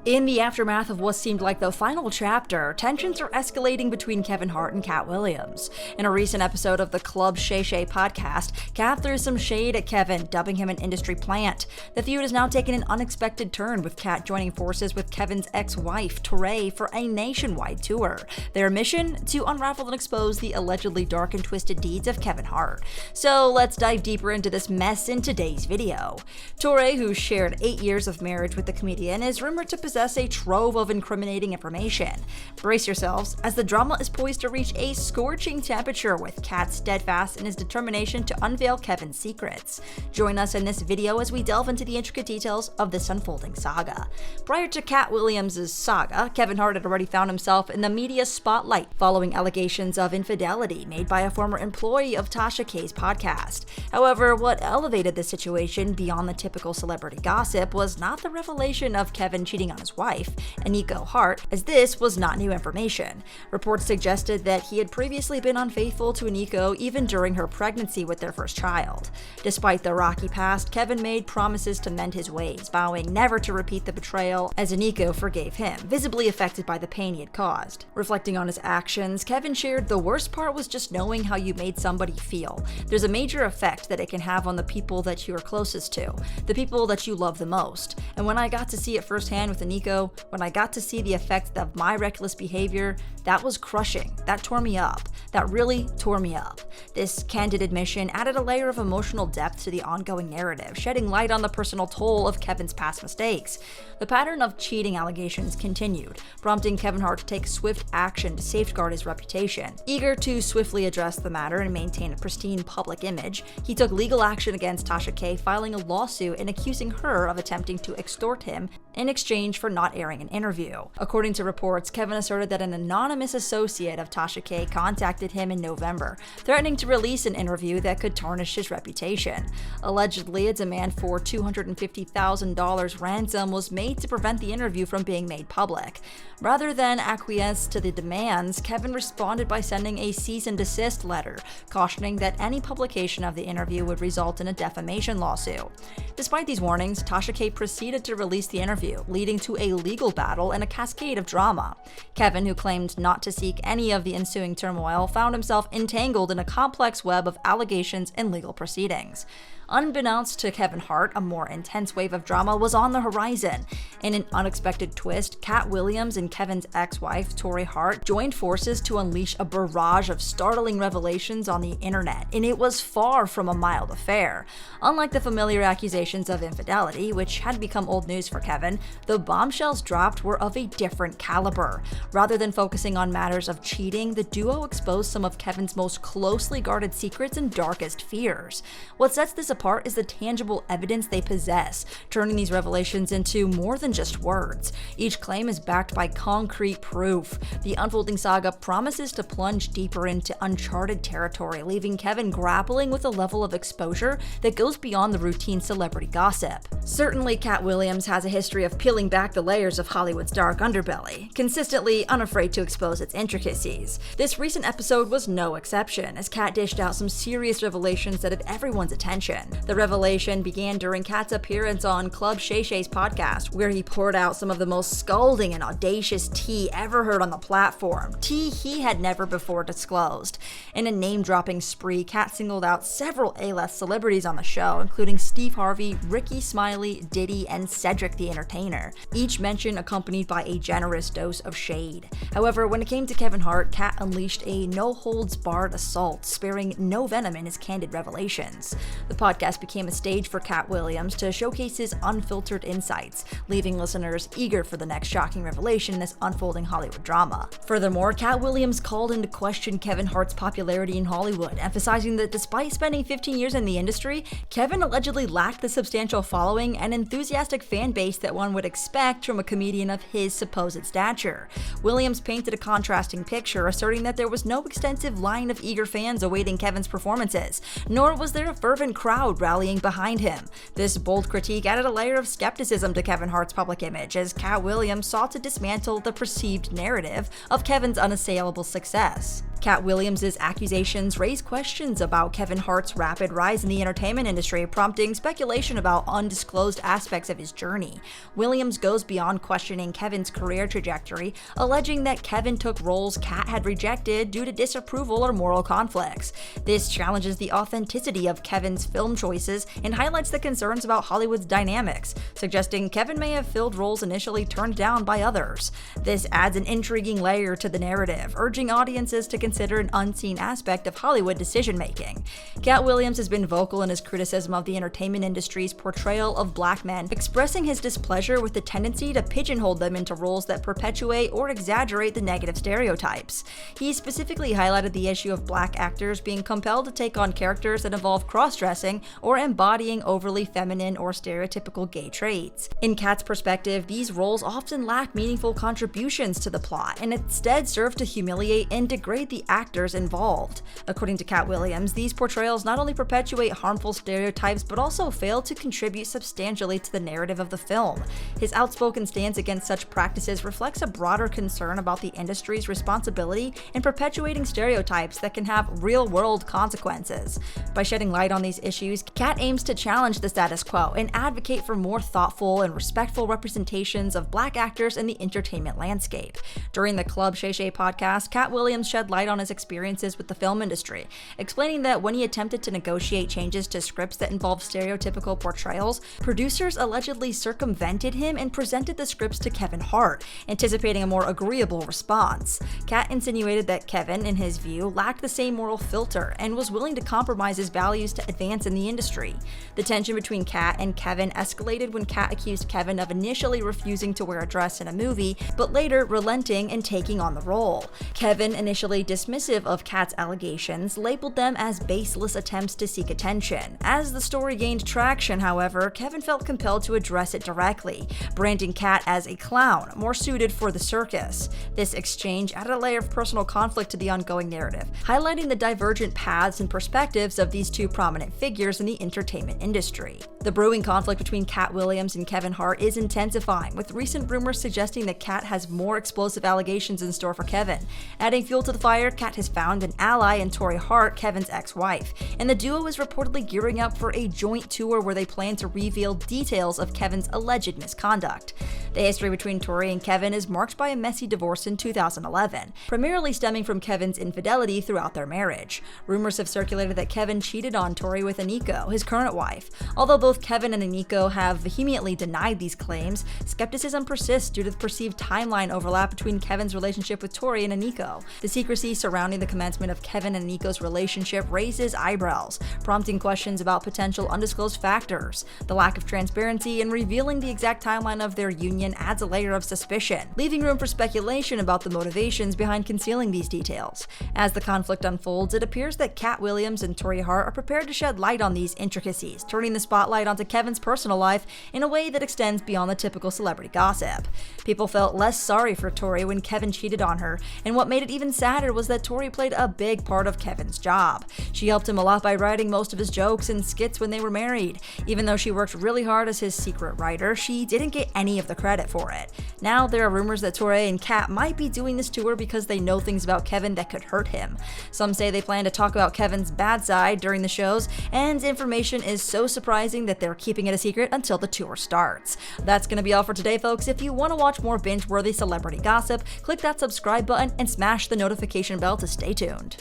In the aftermath of what seemed like the final chapter, tensions are escalating between Kevin Hart and Katt Williams. In a recent episode of the Club Shay Shay podcast, Katt threw some shade at Kevin, dubbing him an industry plant. The feud has now taken an unexpected turn, with Katt joining forces with Kevin's ex-wife, Torrei, for a nationwide tour. Their mission? To unravel and expose the allegedly dark and twisted deeds of Kevin Hart. So let's dive deeper into this mess in today's video. Torrei, who shared 8 years of marriage with the comedian, is rumored to possess a trove of incriminating information. Brace yourselves, as the drama is poised to reach a scorching temperature, with Katt steadfast in his determination to unveil Kevin's secrets. Join us in this video as we delve into the intricate details of this unfolding saga. Prior to Katt Williams' saga, Kevin Hart had already found himself in the media spotlight following allegations of infidelity made by a former employee of Tasha K's podcast. However, what elevated the situation beyond the typical celebrity gossip was not the revelation of Kevin cheating on his wife, Aniko Hart, as this was not new information. Reports suggested that he had previously been unfaithful to Aniko even during her pregnancy with their first child. Despite the rocky past, Kevin made promises to mend his ways, vowing never to repeat the betrayal, as Aniko forgave him, visibly affected by the pain he had caused. Reflecting on his actions, Kevin shared, "The worst part was just knowing how you made somebody feel. There's a major effect that it can have on the people that you are closest to, the people that you love the most. And when I got to see it firsthand with Aniko, when I got to see the effect of my reckless behavior, that was crushing. That tore me up. That really tore me up." This candid admission added a layer of emotional depth to the ongoing narrative, shedding light on the personal toll of Kevin's past mistakes. The pattern of cheating allegations continued, prompting Kevin Hart to take swift action to safeguard his reputation. Eager to swiftly address the matter and maintain a pristine public image, he took legal action against Tasha K, filing a lawsuit and accusing her of attempting to extort him in exchange for not airing an interview. According to reports, Kevin asserted that an anonymous associate of Tasha K contacted him in November, threatening to release an interview that could tarnish his reputation. Allegedly, a demand for $250,000 ransom was made to prevent the interview from being made public. Rather than acquiesce to the demands, Kevin responded by sending a cease and desist letter, cautioning that any publication of the interview would result in a defamation lawsuit. Despite these warnings, Tasha K proceeded to release the interview, leading to a legal battle and a cascade of drama. Kevin, who claimed not to seek any of the ensuing turmoil, found himself entangled in a complex web of allegations and legal proceedings. Unbeknownst to Kevin Hart, a more intense wave of drama was on the horizon. In an unexpected twist, Katt Williams and Kevin's ex-wife, Torrei Hart, joined forces to unleash a barrage of startling revelations on the internet, and it was far from a mild affair. Unlike the familiar accusations of infidelity, which had become old news for Kevin, the bombshells dropped were of a different caliber. Rather than focusing on matters of cheating, the duo exposed some of Kevin's most closely guarded secrets and darkest fears. What sets this apart is the tangible evidence they possess, turning these revelations into more than just words. Each claim is backed by concrete proof. The unfolding saga promises to plunge deeper into uncharted territory, leaving Kevin grappling with a level of exposure that goes beyond the routine celebrity gossip. Certainly, Katt Williams has a history of peeling back the layers of Hollywood's dark underbelly, consistently unafraid to expose its intricacies. This recent episode was no exception, as Katt dished out some serious revelations that had everyone's attention. The revelation began during Katt's appearance on Club Shay Shay's podcast, where he poured out some of the most scalding and audacious tea ever heard on the platform, tea he had never before disclosed. In a name-dropping spree, Katt singled out several A-list celebrities on the show, including Steve Harvey, Ricky Smiley, Diddy, and Cedric the Entertainer, each mention accompanied by a generous dose of shade. However, when it came to Kevin Hart, Katt unleashed a no-holds-barred assault, sparing no venom in his candid revelations. The podcast became a stage for Katt Williams to showcase his unfiltered insights, leaving listeners eager for the next shocking revelation in this unfolding Hollywood drama. Furthermore, Katt Williams called into question Kevin Hart's popularity in Hollywood, emphasizing that despite spending 15 years in the industry, Kevin allegedly lacked the substantial following and enthusiastic fan base that one would expect from a comedian of his supposed stature. Williams painted a contrasting picture, asserting that there was no extensive line of eager fans awaiting Kevin's performances, nor was there a fervent crowd rallying behind him. This bold critique added a layer of skepticism to Kevin Hart's public image, as Katt Williams sought to dismantle the perceived narrative of Kevin's unassailable success. Katt Williams' accusations raise questions about Kevin Hart's rapid rise in the entertainment industry, prompting speculation about undisclosed aspects of his journey. Williams goes beyond questioning Kevin's career trajectory, alleging that Kevin took roles Katt had rejected due to disapproval or moral conflicts. This challenges the authenticity of Kevin's film choices and highlights the concerns about Hollywood's dynamics, suggesting Kevin may have filled roles initially turned down by others. This adds an intriguing layer to the narrative, urging audiences to consider an unseen aspect of Hollywood decision-making. Katt Williams has been vocal in his criticism of the entertainment industry's portrayal of black men, expressing his displeasure with the tendency to pigeonhole them into roles that perpetuate or exaggerate the negative stereotypes. He specifically highlighted the issue of black actors being compelled to take on characters that involve cross-dressing or embodying overly feminine or stereotypical gay traits. In Katt's perspective, these roles often lack meaningful contributions to the plot and instead serve to humiliate and degrade the actors involved. According to Katt Williams, these portrayals not only perpetuate harmful stereotypes but also fail to contribute substantially to the narrative of the film. His outspoken stance against such practices reflects a broader concern about the industry's responsibility in perpetuating stereotypes that can have real-world consequences. By shedding light on these issues, Katt aims to challenge the status quo and advocate for more thoughtful and respectful representations of black actors in the entertainment landscape. During the Club Shay Shay podcast, Katt Williams shed light on his experiences with the film industry, explaining that when he attempted to negotiate changes to scripts that involved stereotypical portrayals, producers allegedly circumvented him and presented the scripts to Kevin Hart, anticipating a more agreeable response. Katt insinuated that Kevin, in his view, lacked the same moral filter and was willing to compromise his values to advance in the industry. The tension between Katt and Kevin escalated when Katt accused Kevin of initially refusing to wear a dress in a movie, but later relenting and taking on the role. Kevin, initially dismissive of Katt's allegations, labeled them as baseless attempts to seek attention. As the story gained traction, however, Kevin felt compelled to address it directly, branding Katt as a clown, more suited for the circus. This exchange added a layer of personal conflict to the ongoing narrative, highlighting the divergent paths and perspectives of these two prominent figures in the entertainment industry. The brewing conflict between Katt Williams and Kevin Hart is intensifying, with recent rumors suggesting that Katt has more explosive allegations in store for Kevin. Adding fuel to the fire, Katt has found an ally in Torrei Hart, Kevin's ex-wife, and the duo is reportedly gearing up for a joint tour where they plan to reveal details of Kevin's alleged misconduct. The history between Torrei and Kevin is marked by a messy divorce in 2011, primarily stemming from Kevin's infidelity throughout their marriage. Rumors have circulated that Kevin cheated on Torrei with Aniko, his current wife. Although both Kevin and Aniko have vehemently denied these claims, skepticism persists due to the perceived timeline overlap between Kevin's relationship with Torrei and Aniko. The secrecy surrounding the commencement of Kevin and Aniko's relationship raises eyebrows, prompting questions about potential undisclosed factors. The lack of transparency in revealing the exact timeline of their union adds a layer of suspicion, leaving room for speculation about the motivations behind concealing these details. As the conflict unfolds, it appears that Katt Williams and Torrei Hart are prepared to shed light on these intricacies, turning the spotlight onto Kevin's personal life in a way that extends beyond the typical celebrity gossip. People felt less sorry for Torrei when Kevin cheated on her, and what made it even sadder was that Torrei played a big part of Kevin's job. She helped him a lot by writing most of his jokes and skits when they were married. Even though she worked really hard as his secret writer, she didn't get any of the credit for it. Now there are rumors that Torrei and Katt might be doing this tour because they know things about Kevin that could hurt him. Some say they plan to talk about Kevin's bad side during the shows, and information is so surprising that they're keeping it a secret until the tour starts. That's gonna be all for today, folks. If you want to watch more binge-worthy celebrity gossip, click that subscribe button and smash the notification bell to stay tuned.